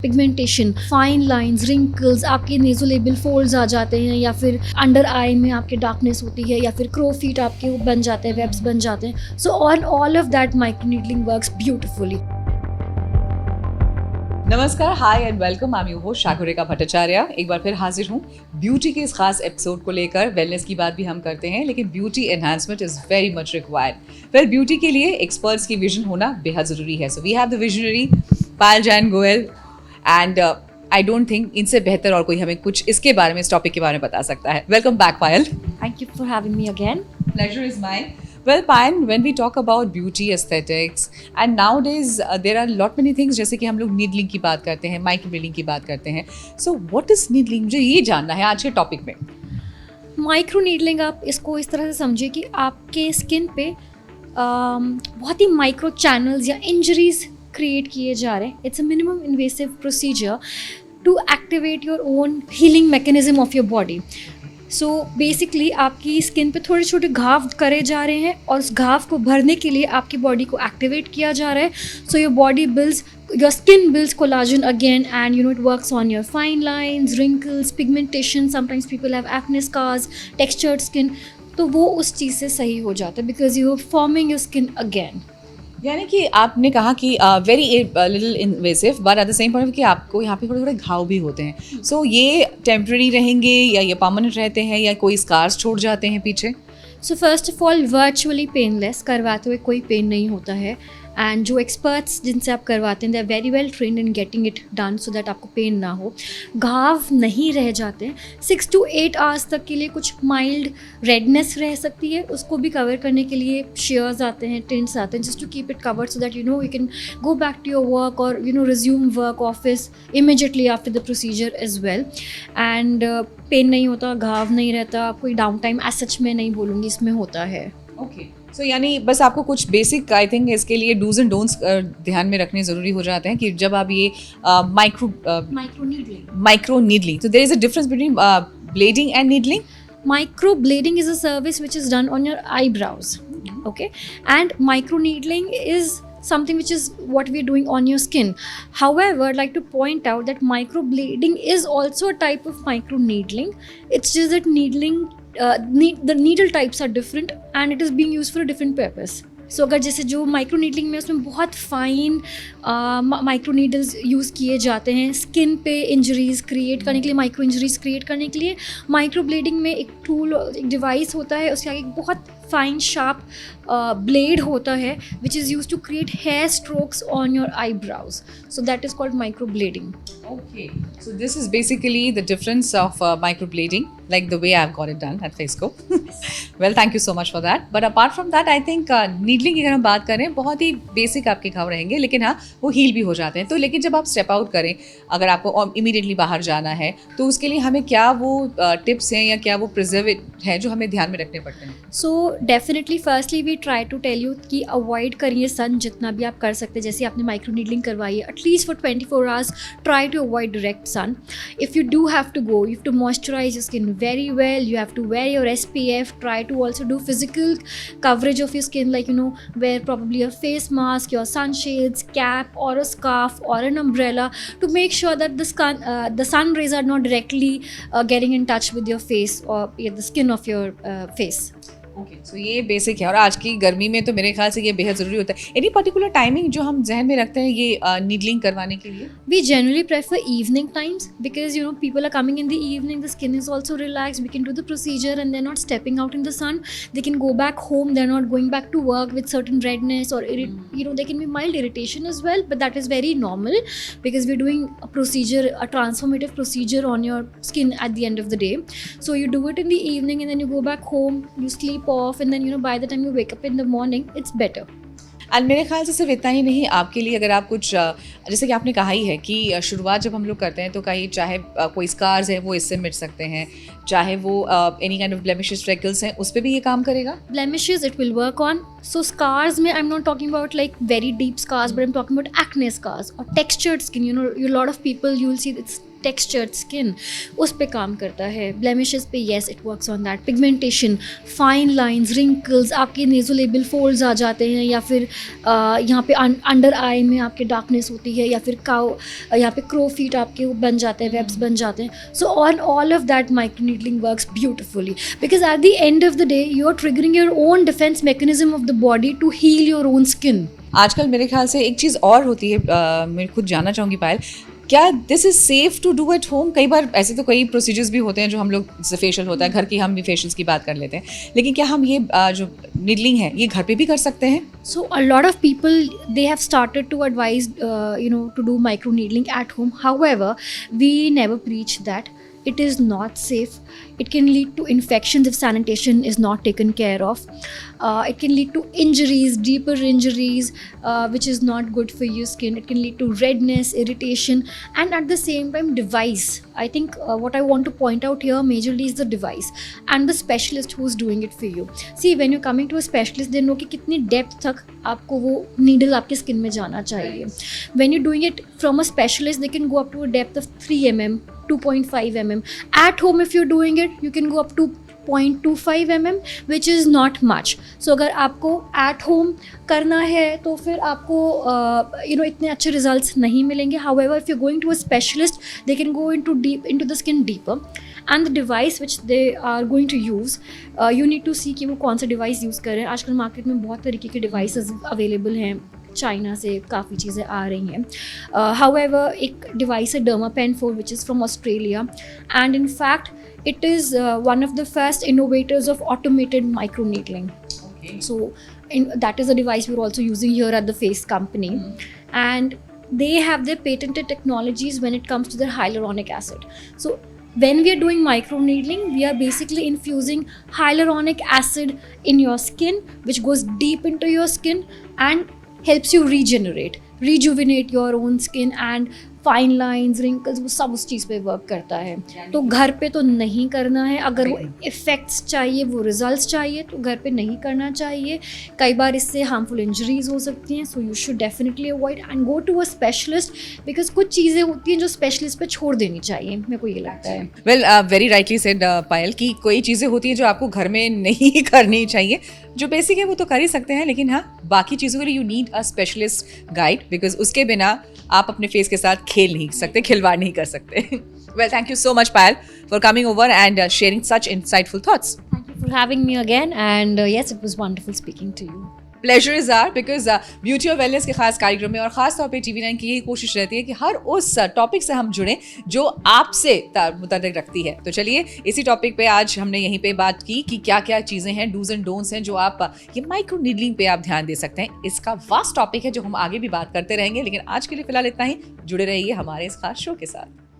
Pigmentation, fine lines, wrinkles, आपके नेज़ोलेबियल folds आ जाते हैं, या फिर अंडर आई में आपके डार्कनेस होती है, या फिर क्रो फीट आपके बन जाते हैं, वेब्स बन जाते हैं. So all of that microneedling works beautifully. नमस्कार, hi and welcome. I am your host Shakureka Bhattacharya. एक बार फिर हाजिर हूँ ब्यूटी के इस खास एपिसोड को लेकर. वेलनेस की बात भी हम करते हैं, लेकिन beauty enhancement is very much required. Well, beauty के लिए एक्सपर्ट्स की विजन होना बेहद ज़रूरी है. So we have the visionary Payal Jain Goyal and I don't think इनसे बेहतर और कोई हमें कुछ इसके बारे में, इस टॉपिक के बारे में बता सकता है. Welcome back Payal. Thank you for having me again. Pleasure is mine. Well, Payal, when we talk about beauty aesthetics, and nowadays there are lot many things, जैसे कि हम लोग नीडलिंग की बात करते हैं, माइक्रो ब्लीडिंग की बात करते हैं. So what is needling? मुझे ये जानना है आज के टॉपिक में. माइक्रो नीडलिंग, आप इसको इस तरह से समझिए कि आपके स्किन पे बहुत ही माइक्रो चैनल्स या इंजरीज क्रिएट किए जा रहे हैं. It's a minimum invasive procedure to activate your own healing mechanism of your body. So basically आपकी स्किन पे थोड़े छोटे घाव करे जा रहे हैं, और उस घाव को भरने के लिए आपकी बॉडी को एक्टिवेट किया जा रहा है. So your body builds, your skin builds collagen again, and it works on your fine lines, wrinkles, pigmentation. Sometimes people have acne scars, textured skin. तो वो उस चीज़ से सही हो जाता है because you are forming your skin again. यानी कि आपने कहा कि very little invasive, but at the same point कि आपको यहाँ पे थोड़े थोड़े घाव भी होते हैं. सो ये टेम्प्रेरी रहेंगे या ये परमानेंट रहते हैं, या कोई स्कार्स छोड़ जाते हैं पीछे? So first of all virtually painless, करवाते हुए कोई पेन नहीं होता है. एंड जो एक्सपर्ट्स जिनसे आप करवाते हैं, they are very well trained in getting it done so that आपको पेन ना हो. घाव नहीं रह जाते हैं. 6 to 8 आवर्स तक के लिए कुछ माइल्ड रेडनेस रह सकती है. उसको भी कवर करने के लिए शेयर्स आते हैं, टिंट्स आते हैं, just to keep it covered so that you can go back to your work और resume work office immediately after the procedure as well. And pain नहीं होता, घाव नहीं रहता, कोई डाउन टाइम एज सच में नहीं बोलूँगी इसमें होता है. ओके. सो यानी बस आपको कुछ बेसिक, आई थिंक इसके लिए डूज एंड डोंट्स ध्यान में रखने ज़रूरी हो जाते हैं कि जब आप ये माइक्रो नीडलिंग, तो there is a difference between blading and needling. Micro blading is a service which is done on your eyebrows, okay, and micro needling is something which is what we're doing on your skin. However, I'd like to point out that micro blading is also a type of micro needling. It's just that needling, the needle types are different and it is being used for a different purpose. सो अगर जैसे जो micro needling में उसमें बहुत fine micro needles use किए जाते हैं skin पे इंजरीज़ क्रिएट करने के लिए, माइक्रो इंजरीज़ क्रिएट करने के लिए. माइक्रो ब्लेडिंग में एक टूल, एक डिवाइस होता है, उसके आगे एक बहुत फाइन शार्प ब्लेड होता है which is use to create hair strokes on your eyebrows. So that is called micro blading. Okay, so this is basically the difference of microblading, like the way I've got it done at Faceco. Well, thank you so much for that. But apart from that, I think needling की अगर हम बात करें, बहुत ही basic आपके घाव रहेंगे, लेकिन हाँ वो हील भी हो जाते हैं. तो लेकिन जब आप स्टेप आउट करें, अगर आपको इमीडिएटली बाहर जाना है, तो उसके लिए हमें क्या वो टिप्स हैं या क्या वो प्रिजर्वेटिव हैं जो हमें ध्यान में रखने पड़ते हैं? So definitely firstly we try to tell you कि अवॉइड करिए सन जितना भी आप कर सकते हैं. जैसे आपने माइक्रो नीडलिंग करवाई है, at least for 24 hours try to avoid direct sun. If you do have to go, you have to moisturize your skin very well. You have to wear your SPF. Try to also do physical coverage of your skin, like wear probably a face mask, your sunshades, cap or a scarf or an umbrella to make sure that the sun rays are not directly getting in touch with your face or the skin of your face. Okay, so ये basic है. और आज की गर्मी में तो मेरे ख्याल से ये बेहद ज़रूरी होता है. एनी पर्टिकुलर टाइमिंग जो हम जहन में रखते हैं ये नीडलिंग करवाने के लिए? We generally prefer evening times because people are coming in the evening, the skin is also relaxed, we can do the procedure and they're not stepping out in the sun. They can go back home, they're not going back to work with certain redness or there can be mild irritation as well, but that is very normal because we're doing a procedure, a transformative procedure on your skin at the end of the day. So you do it in the evening and then you go back home, you sleep off, and then by the time you wake up in the morning it's better. And मेरे ख्याल से सिर्फ इतना ही नहीं, आपके लिए अगर आप कुछ जैसे कि आपने कहा ही है कि शुरुआत जब हम लोग करते हैं तो कहीं चाहे कोई स्कार्स है वो इससे मिट सकते हैं, चाहे वो any kind of blemishes, freckles हैं, उस पर भी ये काम करेगा. Blemishes it will work on. So scars में I'm not talking about like very deep scars, but I'm talking about acne scars or textured skin. A lot of people you will see it's textured skin, उस पे काम करता है. blemishes पे yes it works on that. pigmentation, fine lines, wrinkles, आपके नेज़ोलेबियल folds आ जाते हैं, या फिर यहाँ पे अंडर आई में आपके डार्कनेस होती है, या फिर काउ यहाँ पे क्रो फीट आपके वो बन जाते हैं, वेब्स बन जाते हैं. So all of that micro needling works beautifully because at the end of the day you are triggering your own defence mechanism of the body to heal your own skin. आजकल मेरे ख्याल से एक चीज़ और होती है, मैं खुद जानना चाहूँगी पायल, क्या this is safe to do at home? कई बार ऐसे तो कई प्रोसीजर्स भी होते हैं जो हम लोग, जैसे फेशियल होता है, घर की हम भी फेशियल्स की बात कर लेते हैं, लेकिन क्या हम ये जो नीडलिंग है ये घर पे भी कर सकते हैं? So a lot of people, they have started to advise to do micro needling at home. However, we never preach that. It is not safe. It can lead to infections if sanitation is not taken care of. It can lead to injuries, deeper injuries, which is not good for your skin. It can lead to redness, irritation, and at the same time, device. I think what I want to point out here majorly is the device and the specialist who is doing it for you. See, when you're coming to a specialist, they know कि कितनी depth तक आपको वो needle आपके skin में जाना चाहिए. When you're doing it from a specialist, they can go up to a depth of 3 mm, 2.5 mm. At home, if you're doing it, you can go up to 0.25 mm, which is not much. So अगर आपको at home करना है तो फिर आपको इतने अच्छे results नहीं मिलेंगे. However, if you're going to a specialist, they can go into the skin deeper. And the device which they are going to use, you need to see कि वो कौन सा device use कर रहे हैं. आजकल मार्केट में बहुत तरीके के devices available हैं. चाइना से काफ़ी चीज़ें आ रही हैं. हाउएवर एक डिवाइस है Dermapen 4 which is from Australia, and in fact it is one of the first innovators of automated microneedling. Okay. So that is a device we're also using here at the Face company. And they have their patented technologies when it comes to their hyaluronic acid. So when we are doing microneedling, we are basically infusing hyaluronic acid in your skin, which goes deep into your skin and helps you rejuvenate your own skin, and fine lines, wrinkles, वो सब उस चीज़ पे work करता है. तो घर पे तो नहीं करना है. अगर वो इफ़ेक्ट्स चाहिए, वो रिजल्ट्स चाहिए, तो घर पे नहीं करना चाहिए. कई बार इससे हार्मफुल इंजरीज हो सकती हैं. So you should definitely avoid and go to a specialist, because कुछ चीज़ें होती हैं जो स्पेशलिस्ट पे छोड़ देनी चाहिए. मेरे को ये लगता है. वेल, वेरी राइटली सेड पायल, कि कोई चीज़ें होती हैं जो आपको घर में नहीं करनी चाहिए. जो बेसिक है वो तो कर ही सकते हैं, लेकिन हाँ, बाकी चीज़ों के लिए you need a specialist guide, because उसके बिना आप अपने फेस के साथ खेल नहीं सकते, खिलवाड़ नहीं कर सकते. Well, thank you so much Payal for coming over and sharing such insightful thoughts. Thank you for having me again, and yes, it was wonderful speaking to you. Pleasure is our, because beauty और wellness के खास कार्यक्रम में और ख़ास तौर पे TV9 की यही कोशिश रहती है कि हर उस टॉपिक से हम जुड़ें जो आपसे मुताल्लिक रखती है. तो चलिए, इसी टॉपिक पे आज हमने यहीं पे बात की कि क्या क्या चीज़ें हैं, डूज एंड डोंट्स हैं जो आप ये माइक्रो नीडलिंग पे आप ध्यान दे सकते हैं. इसका वास्ट टॉपिक है जो हम आगे भी बात करते रहेंगे, लेकिन आज के लिए फिलहाल इतना ही. जुड़े रहिए हमारे इस खास शो के साथ.